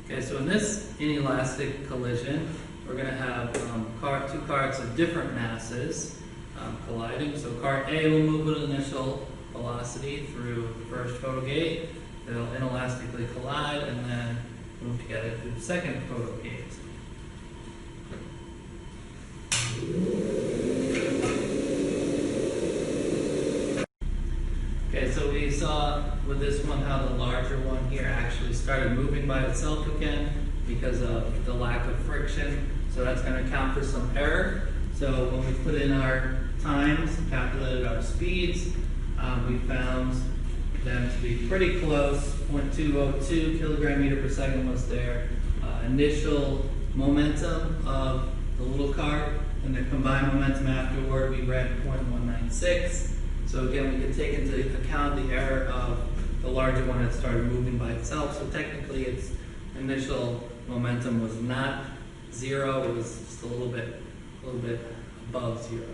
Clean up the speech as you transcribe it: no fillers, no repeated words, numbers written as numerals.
Okay, so in this inelastic collision, we're going to have two carts of different masses colliding. So cart A will move with initial velocity through the first photo gate. They'll inelastically collide and then move together through the second photo gate. Okay, so we saw with this one how the larger one here actually started moving by itself again because of the lack of friction. So that's going to account for some error. So when we put in our times and calculated our speeds, we found them to be pretty close. 0.202 kilogram meter per second was their initial momentum of the little cart, and their combined momentum afterward we read 0.196. So again, we can take into account the error of the larger one that started moving by itself. So technically its initial momentum was not zero, it was just a little bit above zero.